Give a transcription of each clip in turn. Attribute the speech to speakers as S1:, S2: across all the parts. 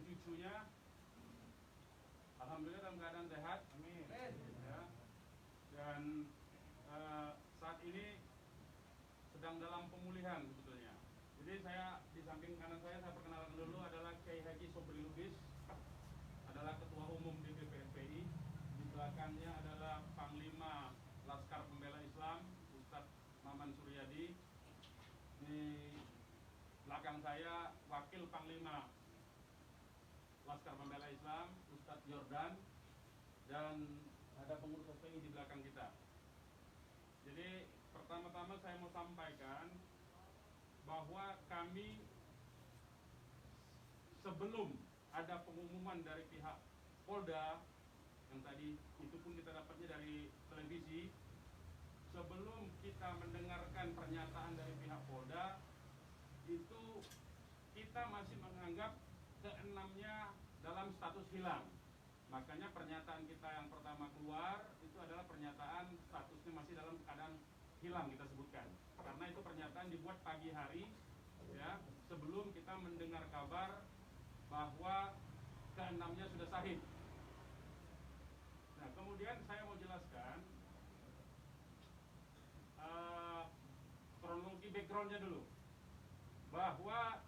S1: dan cucunya. Alhamdulillah dalam keadaan sehat.
S2: Amin.
S1: Ya. Dan saat ini sedang dalam pemulihan sebetulnya. Jadi saya di samping kanan saya perkenalkan dulu adalah Kiai Haji Sobri Lubis, adalah Ketua Umum DPP FPI. Di belakangnya adalah Panglima Laskar Pembela Islam Ustadz Maman Suryadi. Di belakang saya Wakil Panglima Laskar Pembela Islam Ustadz Jordan, dan ada pengurus FPI di belakang kita. Jadi pertama-tama saya mau sampaikan bahwa kami sebelum ada pengumuman dari pihak Polda, yang tadi itu pun kita dapatnya dari televisi, sebelum kita mendengarkan pernyataan dari pihak Polda, itu kita masih menganggap keenamnya dalam status hilang. Makanya pernyataan kita yang pertama keluar itu adalah pernyataan statusnya masih dalam keadaan hilang, kita sebutkan. Karena itu pernyataan dibuat pagi hari, ya, sebelum kita mendengar kabar bahwa keenamnya sudah syahid. Nah, kemudian saya mau jelaskan kronologi backgroundnya dulu, bahwa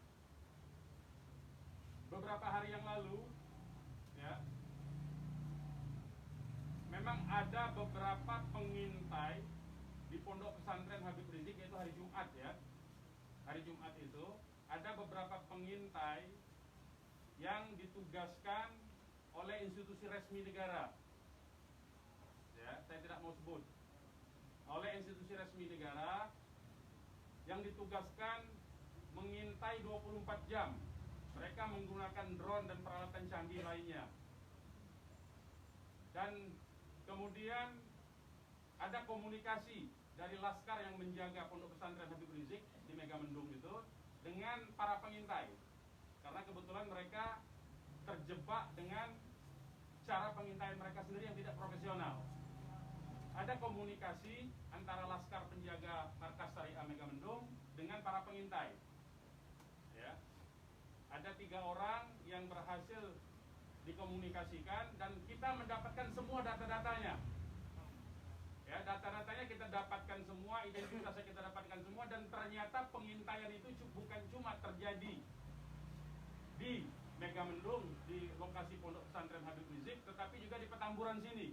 S1: beberapa hari yang lalu, ya, memang ada beberapa pengintai di Pondok Pesantren Habib Rizik, yaitu hari Jumat, ya. Hari Jumat itu ada beberapa pengintai yang ditugaskan oleh institusi resmi negara. Ya, saya tidak mau sebut. Oleh institusi resmi negara yang ditugaskan mengintai 24 jam. Mereka menggunakan drone dan peralatan canggih lainnya. Dan kemudian ada komunikasi dari laskar yang menjaga Pondok Pesantren Habib Rizik di Megamendung itu dengan para pengintai. Karena kebetulan mereka terjebak dengan cara pengintaian mereka sendiri yang tidak profesional. Ada komunikasi antara laskar penjaga Markas Syariah Megamendung dengan para pengintai. Ya. Ada 3 orang yang berhasil dikomunikasikan dan kita mendapatkan semua data-datanya. Ya, data-datanya kita dapatkan semua, identitasnya kita dapatkan semua, dan ternyata pengintaian itu bukan cuma terjadi di Megamendung, di lokasi Pondok Pesantren Habib Rizik, tetapi juga di Petamburan sini.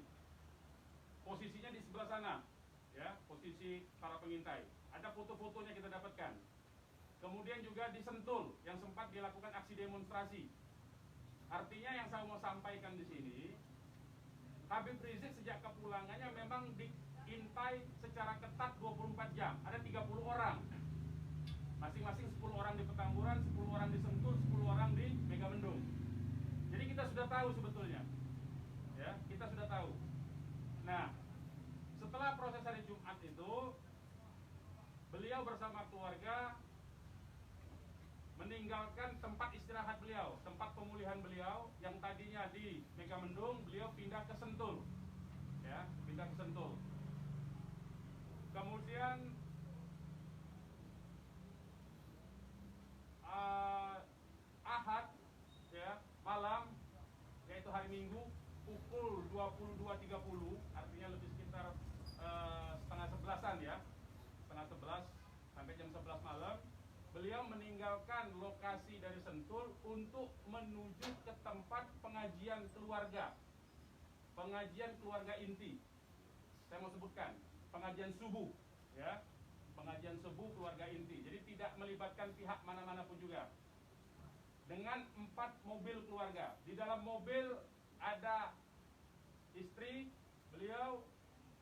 S1: Posisinya di sebelah sana, ya, posisi para pengintai. Ada foto-fotonya kita dapatkan. Kemudian juga di Sentul yang sempat dilakukan aksi demonstrasi. Artinya yang saya mau sampaikan di sini, Habib Rizik sejak kepulangannya memang diintai secara ketat 24 jam. Ada 30 orang. Masing-masing 10 orang di Petamburan, 10 orang di Sentul, 10 orang di Megamendung. Jadi kita sudah tahu sebetulnya. Ya, kita sudah tahu. Nah, setelah proses hari Jumat itu, beliau bersama keluarga meninggalkan tempat istirahat beliau, tempat pemulihan beliau yang tadinya di Megamendung, beliau pindah ke Sentul, ya, pindah ke Sentul. Kemudian Ahad, ya, malam, yaitu hari Minggu, pukul 22.30, artinya lebih sekitar setengah 11-an, ya, setengah 11 sampai jam 11 malam. Beliau meninggalkan lokasi dari Sentul untuk menuju ke tempat pengajian keluarga. Pengajian keluarga inti. Saya mau sebutkan, pengajian subuh, ya. Pengajian subuh keluarga inti. Jadi tidak melibatkan pihak mana-mana pun juga. Dengan 4 mobil keluarga. Di dalam mobil ada istri beliau,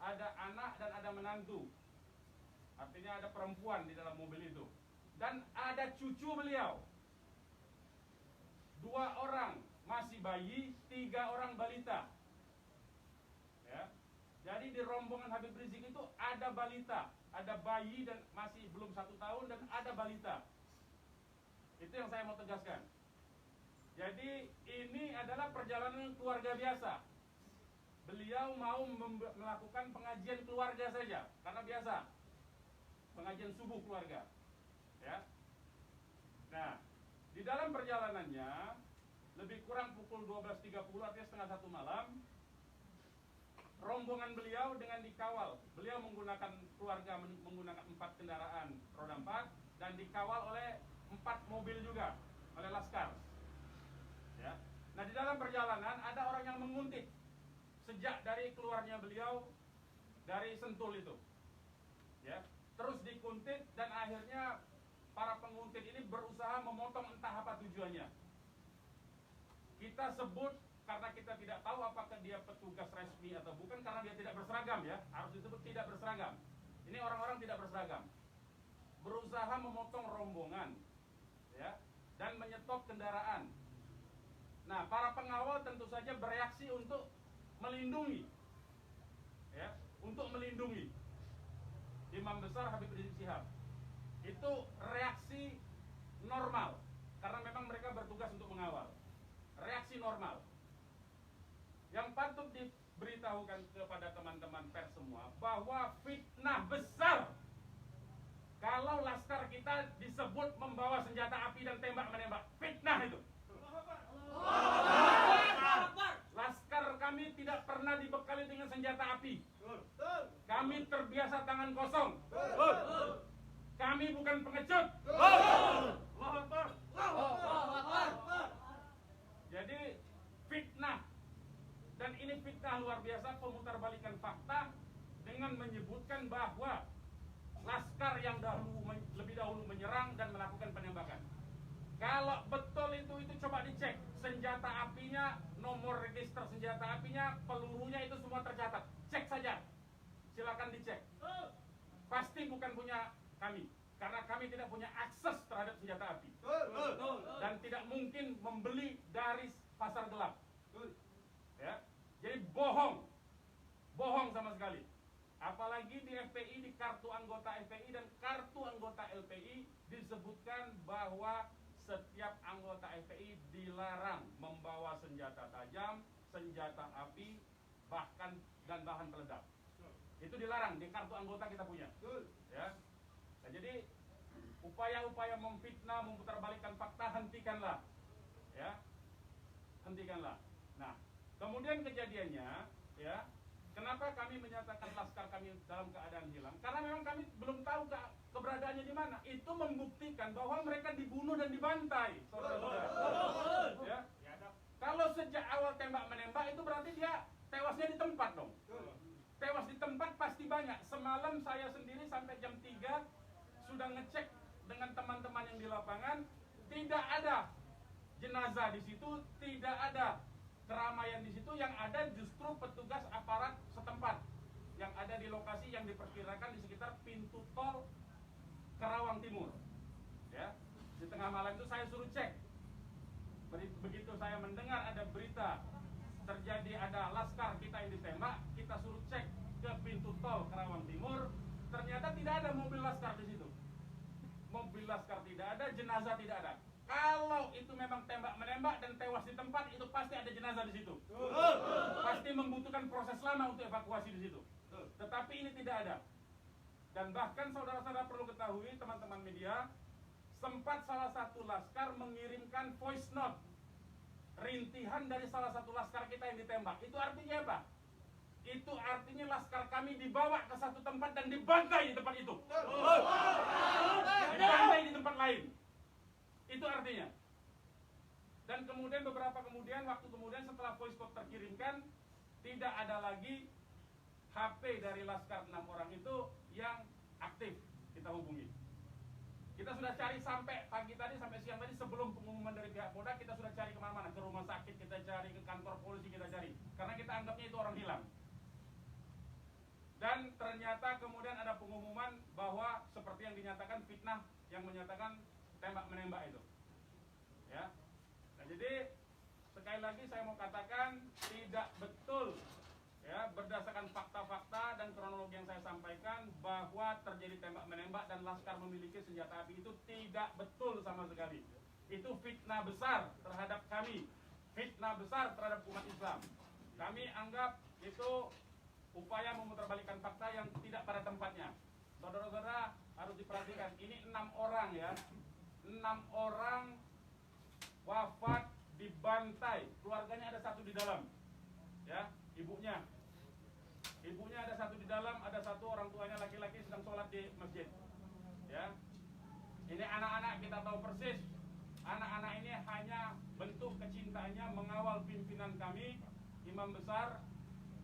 S1: ada anak dan ada menantu. Artinya ada perempuan di dalam mobil itu. Dan ada cucu beliau, 2 orang masih bayi, 3 orang balita. Ya. Jadi di rombongan Habib Rizik itu ada balita, ada bayi dan masih belum 1 tahun, dan ada balita. Itu yang saya mau tegaskan. Jadi ini adalah perjalanan keluarga biasa. Beliau mau melakukan pengajian keluarga saja, karena biasa pengajian subuh keluarga. Ya. Nah, di dalam perjalanannya lebih kurang pukul 12.30, artinya setengah 1 malam, rombongan beliau dengan dikawal. Beliau menggunakan keluarga menggunakan 4 kendaraan roda 4 dan dikawal oleh 4 mobil juga oleh laskar. Ya. Nah, di dalam perjalanan ada orang yang menguntit sejak dari keluarnya beliau dari Sentul itu. Ya. Terus dikuntit dan akhirnya para penguntit ini berusaha memotong entah apa tujuannya. Kita sebut karena kita tidak tahu apakah dia petugas resmi atau bukan, karena dia tidak berseragam ya, harus disebut tidak berseragam. Ini orang-orang tidak berseragam. Berusaha memotong rombongan ya dan menyetop kendaraan. Nah, para pengawal tentu saja bereaksi untuk melindungi. Ya, untuk melindungi Imam Besar Habib Rizik Syihab. Itu reaksi normal karena memang mereka bertugas untuk mengawal. Reaksi normal. Yang patut diberitahukan kepada teman-teman pers semua bahwa fitnah besar kalau laskar kita disebut membawa senjata api dan tembak menembak. Fitnah itu. Laskar kami tidak pernah dibekali dengan senjata api. Kami terbiasa tangan kosong. Kami bukan pengecut. Jadi fitnah, dan ini fitnah luar biasa, pemutarbalikan fakta dengan menyebutkan bahwa laskar yang lebih dahulu menyerang dan melakukan penembakan. Kalau betul itu coba dicek senjata apinya, nomor register senjata apinya, pelurunya itu semua tercatat. Cek saja, silakan dicek. Pasti bukan punya kami, karena kami tidak punya akses terhadap senjata api dan tidak mungkin membeli dari pasar gelap. Ya, jadi bohong sama sekali. Apalagi di FPI, di kartu anggota FPI dan kartu anggota LPI disebutkan bahwa setiap anggota FPI dilarang membawa senjata tajam, senjata api, bahkan dan bahan peledak. Itu dilarang di kartu anggota kita punya. Ya. Nah, jadi upaya-upaya memfitnah, memutarbalikkan fakta, hentikanlah. Ya. Hentikanlah. Nah, kemudian kejadiannya, ya, kenapa kami menyatakan laskar kami dalam keadaan hilang? Karena memang kami belum tahu keberadaannya di mana. Itu membuktikan bahwa mereka dibunuh dan dibantai, saudara-saudara. Ya. Kalau sejak awal tembak menembak itu berarti dia tewasnya di tempat dong. Tewas di tempat pasti banyak. Semalam saya sendiri sampai jam 3 sudah ngecek dengan teman-teman yang di lapangan, tidak ada jenazah di situ, tidak ada keramaian di situ. Yang ada justru petugas aparat setempat yang ada di lokasi yang diperkirakan di sekitar pintu tol Karawang Timur. Ya, di tengah malam itu saya suruh cek. Begitu saya mendengar ada berita terjadi ada laskar kita yang ditembak, kita suruh cek ke pintu tol Karawang Timur. Ternyata tidak ada mobil laskar di situ. Mobil laskar tidak ada, jenazah tidak ada. Kalau itu memang tembak menembak dan tewas di tempat, itu pasti ada jenazah di situ. Pasti membutuhkan proses lama untuk evakuasi di situ. Tetapi ini tidak ada. Dan bahkan saudara-saudara perlu ketahui, teman-teman media, sempat salah satu laskar mengirimkan voice note rintihan dari salah satu laskar kita yang ditembak. Itu artinya apa? Itu artinya laskar kami dibawa ke satu tempat dan dibantai di tempat itu. Dibantai di tempat lain. Itu artinya. Dan kemudian waktu kemudian setelah voice note terkirimkan, tidak ada lagi HP dari laskar 6 orang itu yang aktif kita hubungi. Kita sudah cari sampai pagi tadi, sampai siang tadi, sebelum pengumuman dari pihak Polda, kita sudah cari kemana-mana. Ke rumah sakit kita cari, ke kantor polisi kita cari. Karena kita anggapnya itu orang hilang. Dan ternyata kemudian ada pengumuman bahwa seperti yang dinyatakan fitnah, yang menyatakan tembak menembak itu. Ya. Nah, jadi sekali lagi saya mau katakan tidak betul, ya, berdasarkan fakta-fakta dan kronologi yang saya sampaikan bahwa terjadi tembak menembak dan laskar memiliki senjata api, itu tidak betul sama sekali. Itu fitnah besar terhadap kami, fitnah besar terhadap umat Islam. Kami anggap itu upaya memutarbalikkan fakta yang tidak pada tempatnya. Saudara-saudara harus diperhatikan, ini 6 orang ya, 6 orang wafat di bantai, keluarganya ada satu di dalam, ya, ibunya ada satu di dalam, ada satu orang tuanya laki-laki sedang sholat di masjid, ya. Ini anak-anak kita tahu persis, anak-anak ini hanya bentuk kecintaannya mengawal pimpinan kami, imam besar,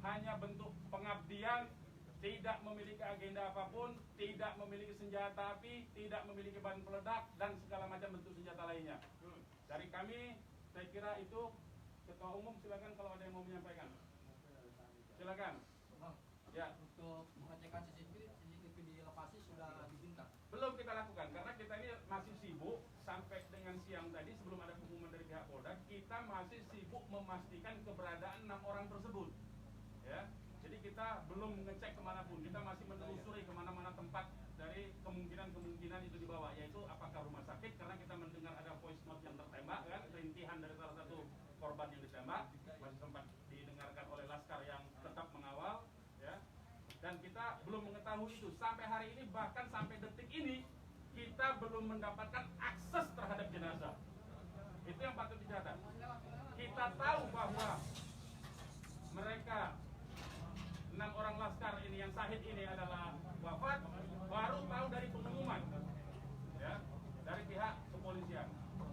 S1: hanya bentuk pengabdian, tidak memiliki agenda apapun, tidak memiliki senjata api, tidak memiliki bahan peledak, dan segala macam bentuk senjata lainnya. Dari kami, saya kira itu. Ketua Umum silakan kalau ada yang mau menyampaikan. Silakan. Ya.
S2: Untuk pengecekan CCTV di lokasi sudah diminta.
S1: Belum kita lakukan karena kita ini masih sibuk sampai dengan siang tadi sebelum ada pengumuman dari pihak Polda, kita masih sibuk memastikan keberadaan 6 orang tersebut. Ya. Jadi kita belum mengecek kemanapun, kita masih menelusuri kemana-mana tempat dari kemungkinan itu dibawa, yaitu apakah rumah sakit, karena kita mendengar ada voice note yang tertembak, kan, rintihan dari salah satu korban yang ditembak, masih sempat didengarkan oleh Laskar yang tetap mengawal, ya. Dan kita belum mengetahui itu sampai hari ini, bahkan sampai detik ini kita belum mendapatkan akses terhadap jenazah. Itu yang patut dicatat. Kita tahu bahwa mereka 6 orang Laskar ini yang syahid ini adalah wafat, baru tahu dari pengumuman, ya, dari pihak kepolisian.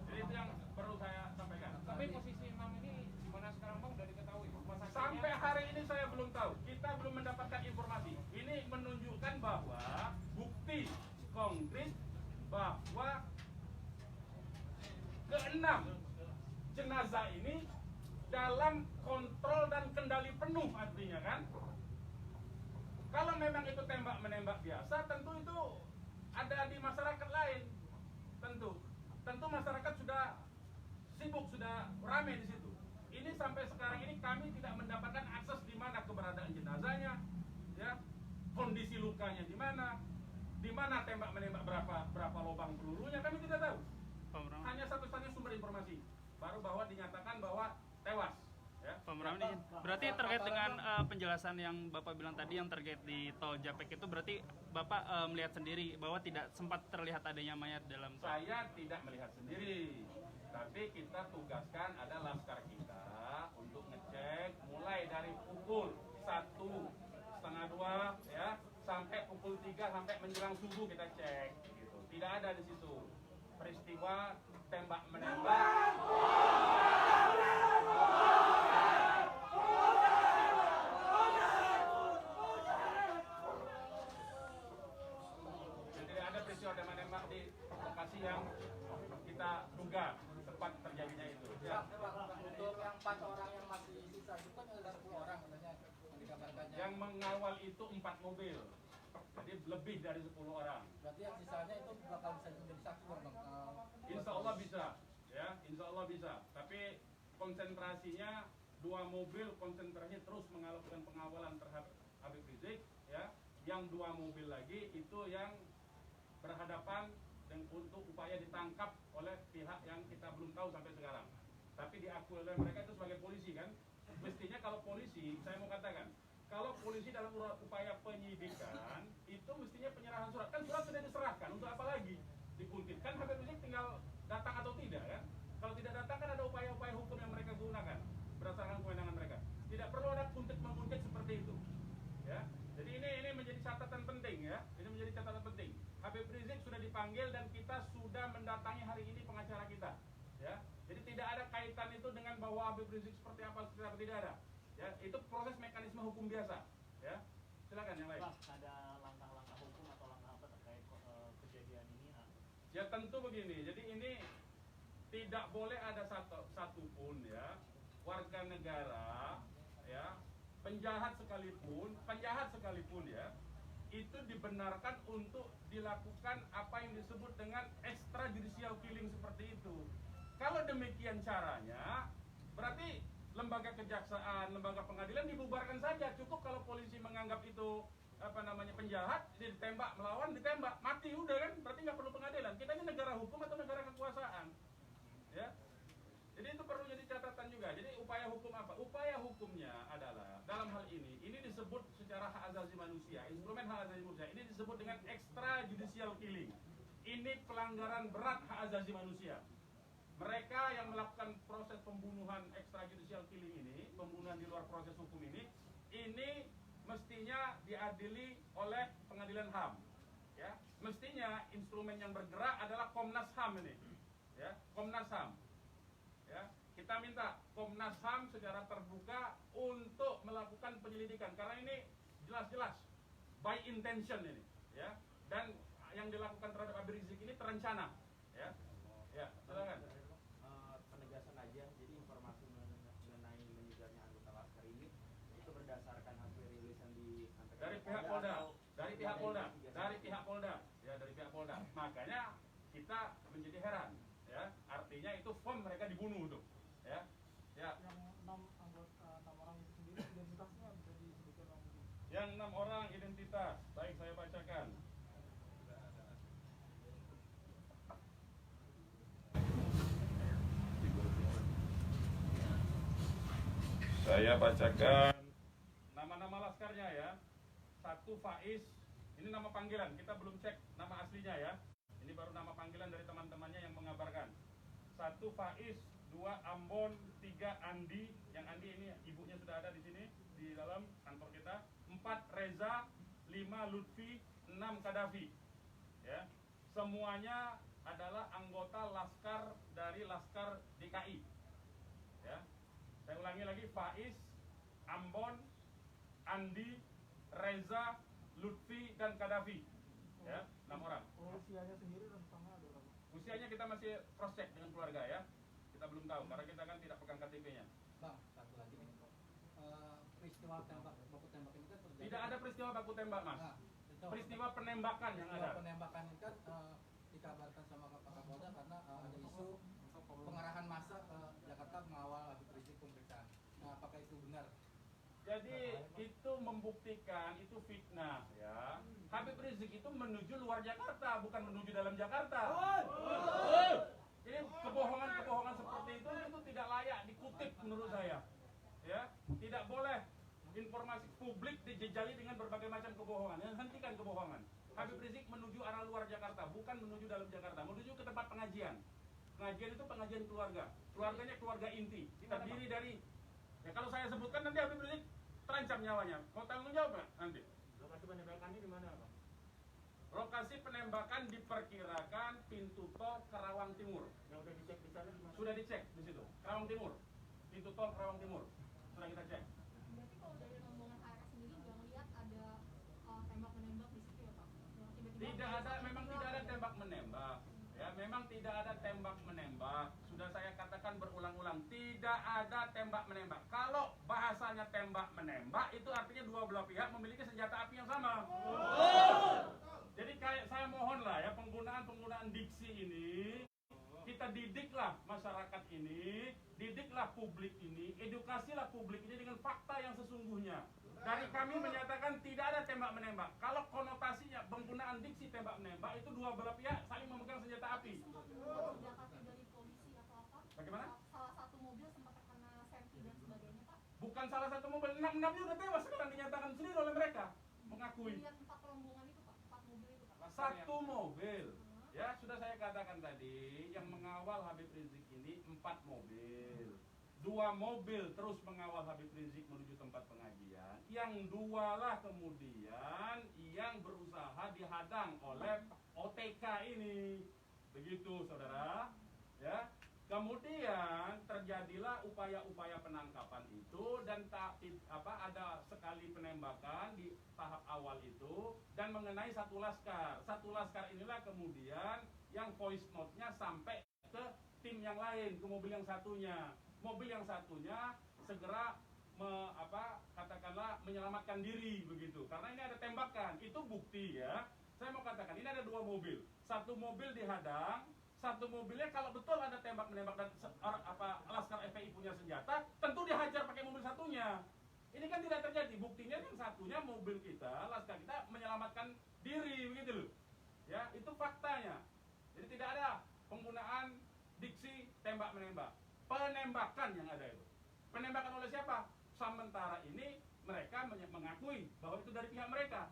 S1: Jadi itu yang perlu saya sampaikan.
S3: Tapi posisi imam ini di mana sekarang Bang, sudah diketahui?
S1: Sampai hari ini saya belum tahu. Kita belum mendapatkan informasi. Ini menunjukkan bahwa bukti konkret bahwa keenam jenazah ini dalam kontrol dan kendali penuh, artinya kan. Kalau memang itu tembak-menembak biasa, tentu itu ada di masyarakat lain. Tentu masyarakat sudah sibuk, sudah ramai di situ. Ini sampai sekarang ini kami tidak mendapatkan akses di mana keberadaan jenazahnya, ya, kondisi lukanya di mana tembak-menembak, berapa lubang pelurunya, kami tidak tahu. Hanya satu-satunya sumber informasi baru bahwa dinyatakan bahwa tewas. Ya.
S4: Pak Murahman, berarti terkait dengan penjelasan yang Bapak bilang tadi yang terkait di tol Japek itu, berarti Bapak melihat sendiri bahwa tidak sempat terlihat adanya mayat dalam tol?
S1: Saya tidak melihat sendiri, tapi kita tugaskan ada Laskar kita untuk ngecek mulai dari pukul 1:30 ya sampai pukul 3 sampai menjelang subuh kita cek gitu. Tidak ada di situ peristiwa tembak menembak. Tidak ada peristiwa tembak-menembak di lokasi yang kita duga tempat terjadinya itu. Ya.
S2: Untuk yang 4 orang yang masih sisa itu kan ada 10 orang katanya yang dikabarkannya.
S1: Yang mengawal itu 4 mobil. Jadi lebih dari 10 orang.
S2: Berarti yang sisanya itu bakal bisa menjadi saksi, Bang.
S1: Insya Allah bisa, ya, insya Allah bisa. Tapi konsentrasinya 2 mobil konsentrasinya terus melakukan pengawalan terhadap Habib Rizik, ya. Yang 2 mobil lagi itu yang berhadapan dan untuk upaya ditangkap oleh pihak yang kita belum tahu sampai sekarang. Tapi diakui oleh mereka itu sebagai polisi, kan. Mestinya kalau polisi, saya mau katakan, kalau polisi dalam upaya penyidikan itu mestinya penyerahan surat, kan surat sudah diserahkan, untuk apa lagi dikuntit? Kan Habib Rizik tinggal datang atau tidak, kan? Kalau tidak datang kan ada upaya-upaya hukum yang mereka gunakan berdasarkan kewenangan mereka. Tidak perlu ada kuntit-menguntit seperti itu, ya. Jadi ini menjadi catatan penting, ya. Ini menjadi catatan penting. Habib Rizik sudah dipanggil dan kita sudah mendatangi hari ini pengacara kita, ya. Jadi tidak ada kaitan itu dengan bahwa Habib Rizik seperti apa, tidak ada. Ya, itu proses mekanisme hukum biasa, ya. Silakan yang lain.
S5: Pak, ada langkah-langkah hukum atau langkah apa terkait kejadian ini?
S1: Ya tentu begini. Jadi ini tidak boleh ada satupun, ya, warga negara, ya, penjahat sekalipun, ya, itu dibenarkan untuk dilakukan apa yang disebut dengan extrajudicial killing seperti itu. Kalau demikian caranya, berarti lembaga kejaksaan, lembaga pengadilan dibubarkan saja. Cukup kalau polisi menganggap itu penjahat, ditembak, melawan, ditembak, mati, udah kan? Berarti nggak perlu pengadilan. Kita ini negara hukum atau negara kekuasaan, ya. Jadi itu perlu jadi catatan juga. Jadi upaya hukum apa? Upaya hukumnya adalah dalam hal ini disebut secara hak asasi manusia, instrumen hak asasi manusia. Ini disebut dengan extrajudicial killing. Ini pelanggaran berat hak asasi manusia. Mereka yang melakukan proses pembunuhan pembunuhan extrajudicial killing ini, pembunuhan di luar proses hukum ini mestinya diadili oleh pengadilan HAM. Ya, mestinya instrumen yang bergerak adalah Komnas HAM ini. Ya, Komnas HAM. Ya, kita minta Komnas HAM secara terbuka untuk melakukan penyelidikan karena ini jelas-jelas by intention ini, ya. Dan yang dilakukan terhadap Habib Rizik ini terencana, ya. Ya, silakan.
S5: Penegasan aja, jadi informasi mengenai meninggalnya anggota Laskar ini itu berdasarkan hasil rilis yang disampaikan
S1: Dari pihak Polda, dari pihak Polda, dari pihak Polda, ya dari pihak Polda. Makanya kita menjadi heran, ya. Artinya itu firm mereka dibunuh tuh, ya. Ya.
S2: Yang 6 orang itu sendiri identitasnya bisa disebutkan Bang?
S1: Yang 6 orang identitas, baik saya bacakan. Saya bacakan nama-nama laskarnya ya. 1 Faiz, ini nama panggilan, kita belum cek nama aslinya ya. Ini baru nama panggilan dari teman-temannya yang mengabarkan. 1 Faiz, 2 Ambon, 3 Andi, yang Andi ini ibunya sudah ada di sini di dalam kantor kita. 4 Reza, 5 Lutfi, 6 Kadafi. Ya. Semuanya adalah anggota Laskar dari Laskar DKI. Ya. Saya ulangi lagi, Faiz, Ambon, Andi, Reza, Lutfi, dan Kadafi. Ya, 6 orang.
S2: Usianya sendiri rentangnya ada berapa?
S1: Usianya kita masih cross check dengan keluarga ya. Kita belum tahu karena kita kan tidak pegang KTP-nya.
S2: Bang, satu lagi nih. Peristiwa baku tembak ini kan terjadi.
S1: Tidak ada peristiwa baku tembak, Mas.
S2: Nah, itu
S1: Peristiwa penembakan yang ada.
S2: penembakan ini kan dikabarkan sama Pak Kapolda karena ada isu pengarahan massa ke Jakarta mengawal Habib Rizik pemeriksaan. Nah, apakah itu benar?
S1: Jadi itu membuktikan itu fitnah ya. Habib Rizik itu menuju luar Jakarta, bukan menuju dalam Jakarta. Jadi kebohongan-kebohongan seperti itu tidak layak dikutip menurut saya. Ya, tidak boleh informasi publik dijejali dengan berbagai macam kebohongan. Hentikan kebohongan. Habib Rizik menuju arah luar Jakarta, bukan menuju dalam Jakarta, menuju ke tempat pengajian. Pengajian itu pengajian keluarga. Keluarganya keluarga inti. Terdiri dari, ya kalau saya sebutkan nanti Habib Rizik terancam nyawanya. Mau tanggung jawab nggak nanti?
S5: lokasi penembakannya di mana, Bang?
S1: Lokasi penembakan diperkirakan pintu tol Karawang Timur.
S5: Yang udah dicek di sana di mana?
S1: Sudah dicek di situ. Karawang Timur. Pintu tol Karawang Timur. Sudah kita cek.
S6: Berarti kalau dari rombongan ARS sendiri nggak ngeliat ada tembak menembak di situ ya Pak? Tiba-tiba
S1: Tidak ada, memang tidak ada tembak menembak. Ya, memang tidak ada tembak menembak. Sudah saya katakan berulang-ulang, tidak ada tembak menembak. Kalau bahasanya tembak menembak, itu artinya dua belah pihak memiliki senjata api yang sama. Jadi kayak saya mohon lah ya, penggunaan diksi ini kita didiklah masyarakat ini, didiklah publik ini, edukasilah publik ini dengan fakta yang sesungguhnya. Dari kami menyatakan tidak ada tembak menembak. Kalau konotasinya penggunaan diksi tembak menembak itu dua belah pihak saling memegang senjata api.
S6: sempat tindakan dari polisi atau apa?
S1: Bagaimana?
S6: Salah satu mobil sempat terkena serpi dan sebagainya Pak.
S1: Bukan salah satu mobil, 6-6-nya udah tewas sekarang dinyatakan sendiri oleh mereka. Mengakui.
S6: Lihat 4 rombongan itu Pak, 4 mobil itu Pak.
S1: Satu mobil. Ya, sudah saya katakan tadi, yang mengawal Habib Rizik ini 4 mobil. 2 mobil terus mengawal Habib Rizik menuju tempat pengajian. Yang 2 lah kemudian yang berusaha dihadang oleh OTK ini. Begitu, saudara. Ya. Kemudian terjadilah upaya-upaya penangkapan itu dan ada sekali penembakan di tahap awal itu dan mengenai satu laskar. Satu laskar inilah kemudian yang voice note-nya sampai ke tim yang lain, ke mobil yang satunya. Mobil yang satunya segera katakanlah menyelamatkan diri begitu. Karena ini ada tembakan, itu bukti ya. Saya mau katakan ini ada 2 mobil. Satu mobil dihadang, satu mobilnya kalau betul ada tembak menembak dan Laskar FPI punya senjata, tentu dihajar pakai mobil satunya. Ini kan tidak terjadi. Buktinya yang satunya mobil kita, Laskar kita menyelamatkan diri begitu loh. Ya, itu faktanya. Jadi tidak ada penggunaan diksi tembak menembak. Penembakan yang ada itu. Penembakan oleh siapa? Sementara ini mereka mengakui bahwa itu dari pihak mereka.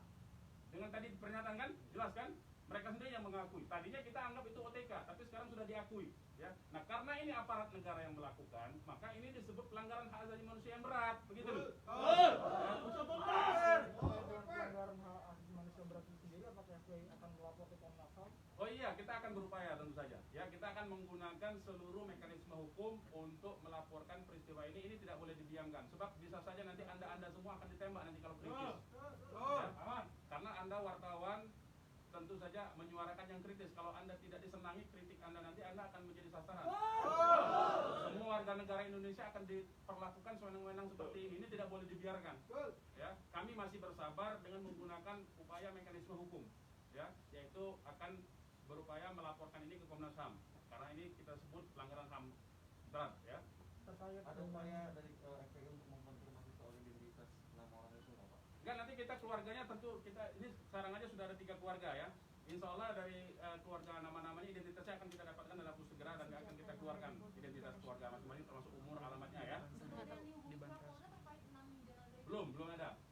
S1: Dengan tadi pernyataan kan, jelas kan? Mereka sendiri yang mengakui. Tadinya kita anggap itu OTK, tapi sekarang sudah diakui. Ya. Nah, karena ini aparat negara yang melakukan, maka ini pelanggaran hak asasi manusia yang berat, begitu loh.
S7: Pelanggaran hak asasi manusia berat itu sendiri, apakah FPI akan melapor ke Komnas HAM?
S1: Oh iya, kita akan berupaya tentu saja. Ya, kita akan menggunakan seluruh mekanisme hukum untuk melaporkan peristiwa ini. Ini tidak boleh dibiarkan, sebab bisa saja nanti anda semua akan ditembak nanti kalau kritis. Ya, karena anda wartawan tentu saja menyuarakan yang kritis. Kalau anda tidak disenangi kritik anda nanti, anda akan menjadi sasaran. Semua warga negara Indonesia akan diperlakukan sewenang-wenang seperti ini. Ini tidak boleh dibiarkan. Ya, kami masih bersabar dengan menggunakan upaya mekanisme hukum. Ya, yaitu akan berupaya melaporkan ini ke Komnas HAM karena ini kita sebut pelanggaran HAM berat. Ya.
S7: Terkait
S5: Ada upaya dari FPI untuk mengkonfirmasi soal identitas 6 orang itu nggak, Pak?
S1: Enggak, nanti kita keluarganya tentu kita ini sekarang aja sudah ada 3 keluarga ya. Insya Allah dari keluarga nama-namanya identitasnya akan kita dapatkan dalam waktu segera dan akan kita keluarkan identitas keluarga masing-masing termasuk umur, alamatnya ya.
S6: Sudah ada yang dihubungi Kapolda terkait 6 jenazah itu?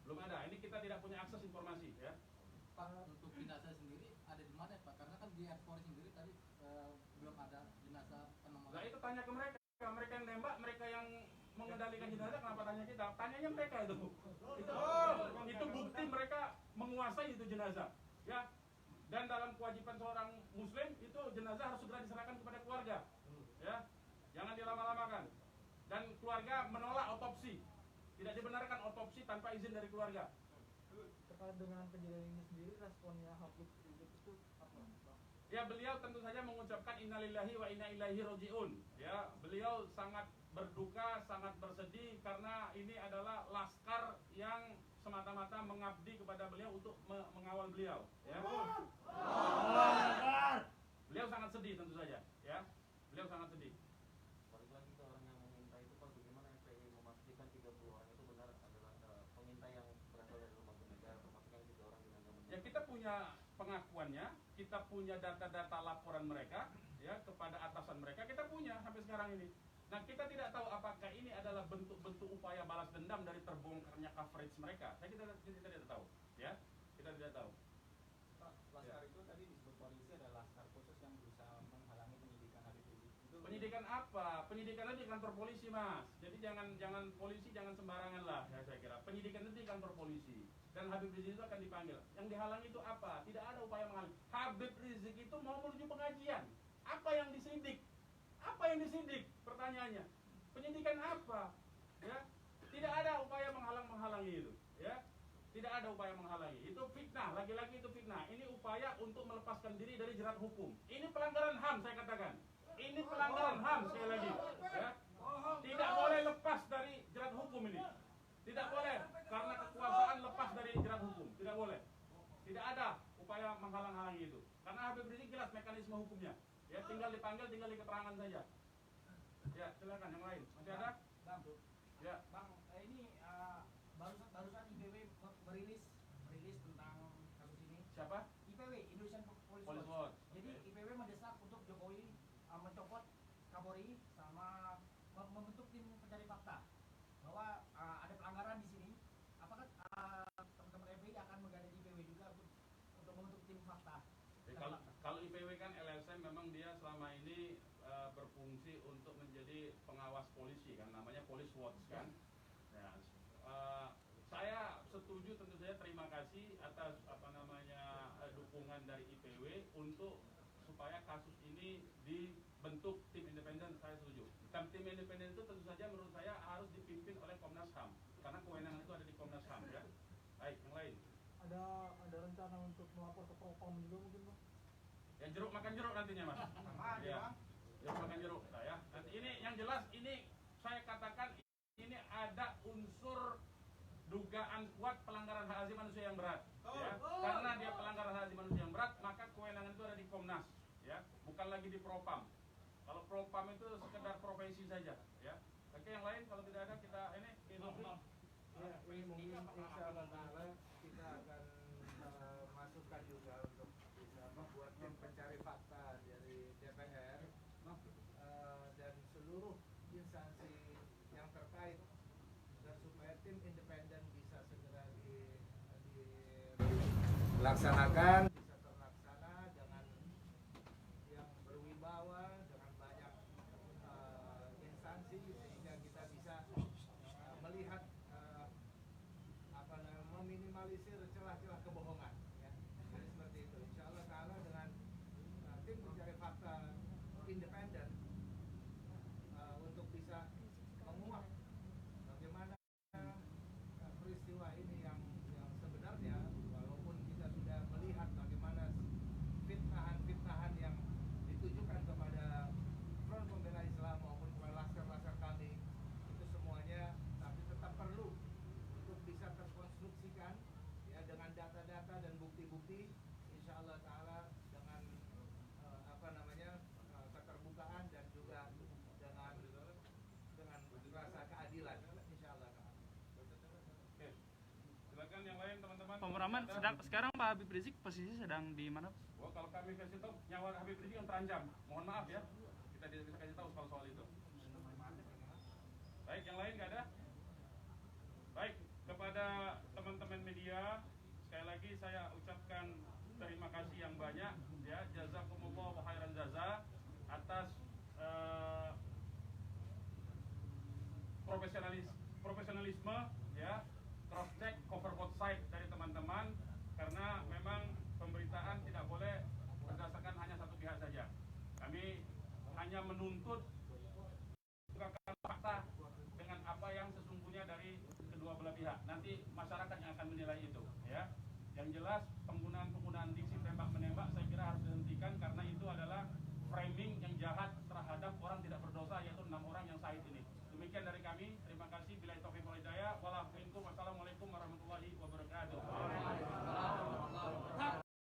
S1: Belum ada. Ini kita tidak punya akses informasi ya.
S2: Pak, untuk jenazah sendiri ada di mana Pak? Karena kan di airport sendiri tadi belum ada jenazah penemuan.
S1: Nah itu tanya ke mereka yang nembak, mereka yang mengendalikan jenazah, kenapa tanya kita? Tanyanya mereka itu bukti mereka menguasai itu jenazah ya. Dan dalam kewajiban seorang muslim itu jenazah harus segera diserahkan kepada keluarga ya, jangan dilama-lamakan. Dan keluarga menolak otopsi, tidak dibenarkan otopsi tanpa izin dari keluarga.
S7: terkait dengan kejadian ini sendiri, responnya Habib Rizik itu apa, Bang?
S1: Ya, beliau tentu saja mengucapkan innalillahi wa inna ilaihi rajiun. Ya, beliau sangat berduka, sangat bersedih karena ini adalah laskar yang semata-mata mengabdi kepada beliau untuk mengawal beliau. Ya. Beliau sangat sedih tentu saja. Ya, beliau sangat sedih.
S5: Balik lagi ke orang yang mengintai itu, Pak, bagaimana FPI memastikan 30 orang itu benar adalah pengintai yang berasal dari lembaga negara, termasuk yang 3 orang di Megamendung?
S1: Ya, kita punya pengakuannya, kita punya data-data laporan mereka ya kepada atasan mereka, kita punya sampai sekarang ini. Nah, kita tidak tahu apakah ini adalah bentuk-bentuk upaya balas dendam dari terbongkarnya coverage mereka. Kita tidak tahu, ya. Kita tidak tahu.
S2: Pak, laskar itu tadi disebut polisi adalah laskar khusus yang berusaha menghalangi penyidikan Habib Rizik. Itu
S1: Penyidikan apa? Penyidikan itu di kantor polisi, Mas. Jadi jangan polisi jangan sembarangan lah, ya saya kira. Penyidikan itu di kantor polisi. Dan Habib Rizik itu akan dipanggil. Yang dihalangi itu apa? Tidak ada upaya menghalangi. Habib Rizik itu mau menuju pengajian. Apa yang disidik? Apa yang disidik? Pertanyaannya. Penyidikan apa? Ya. Tidak ada upaya menghalangi itu, ya. Tidak ada upaya menghalangi. Itu fitnah, lagi-lagi itu fitnah. Ini upaya untuk melepaskan diri dari jerat hukum. Ini pelanggaran HAM, saya katakan. Ini pelanggaran HAM sekali lagi, ya. Tidak boleh lepas dari jerat hukum ini. Tidak boleh karena kekuasaan lepas dari jerat hukum. Tidak boleh. Tidak ada upaya menghalang-halangi itu. Karena Habib Rizik jelas mekanisme hukumnya. Ya, tinggal dipanggil, tinggal di keterangan saja. Ya, silakan yang lain. Masih ada?
S8: Bang,
S1: Ya.
S8: Bang, ini barusan IPW merilis tentang kasus ini.
S1: Siapa?
S8: IPW, Indonesian Police
S1: Police
S8: Watch.
S1: Watch.
S8: Jadi IPW mendesak untuk Jokowi mencopot Kapolri sama membentuk tim pencari fakta bahwa ada pelanggaran di sini. Apakah teman-teman FPI akan menggandeng IPW juga untuk membentuk tim fakta?
S1: Ya, kalau IPW kan LSM memang dia selama ini berfungsi untuk menjadi pengawas polisi kan, namanya Police Watch kan. Ya, saya setuju, tentu saja terima kasih atas dukungan dari IPW untuk supaya kasus ini dibentuk tim independen. Saya setuju. Dan tim independen itu tentu saja menurut saya harus dipimpin oleh Komnas HAM karena kewenangan itu ada di Komnas HAM ya. Baik, yang lain.
S7: Ada rencana untuk melapor ke Propam juga mungkin, Bang?
S1: Ya, jeruk makan jeruk nantinya, Mas.
S8: Sama aja,
S1: Ya.
S8: Bang.
S1: Jeruk makan jeruk, ya. Nanti ini yang jelas ini saya katakan ini ada unsur dugaan kuat pelanggaran hak asasi manusia yang berat. Ya. Karena dia pelanggaran hak asasi manusia yang berat, maka kewenangan itu ada di Komnas, ya, bukan lagi di Propam. Kalau Propam itu sekedar profesi saja, ya. Oke, yang lain kalau tidak ada kita ini
S9: Ya, ini mungkin insya Allah kita akan masukkan juga untuk bisa membuat tim pencari fakta dari DPR dan seluruh instansi yang terkait dan supaya tim independen bisa segera dilaksanakan, bisa terlaksana dengan yang berwibawa, dengan banyak instansi sehingga kita bisa meminimalisir celah-celah kebohongan. Ya. Jadi seperti itu. Insya Allah Taala dengan tim pencari fakta independen untuk bisa menguak bagaimana peristiwa ini yang sebenarnya, walaupun kita sudah melihat bagaimana fitnahan-fitnahan yang ditujukan kepada Front Pembela Islam maupun kepada laskar-laskar kami, itu semuanya, tapi tetap perlu untuk bisa terkonstruksikan ya dengan data-data dan bukti-bukti, insya Allah Taala dengan keterbukaan dan juga dengan rasa keadilan, insya Allah Taala.
S1: Oke. Silakan yang lain teman-teman.
S4: Pak Muraman, sekarang Pak Habib Rizik posisi sedang di mana?
S1: Oh, kalau kami kasih tahu nyawa Habib Rizik yang terancam. Mohon maaf ya, kita tidak bisa kasih tahu soal itu. Baik, yang lain nggak ada? Baik, kepada teman-teman media, sekali lagi saya ucapkan terima kasih yang banyak ya, jazakumullah wa khairan jaza atas profesionalisme ya, cross check, cover both side dari teman-teman, karena memang pemberitaan tidak boleh berdasarkan hanya satu pihak saja. Kami hanya menuntut bukan fakta dengan apa yang sesungguhnya dari kedua belah pihak. Nanti masyarakat yang akan menilai itu ya. Yang jelas penggunaan diksi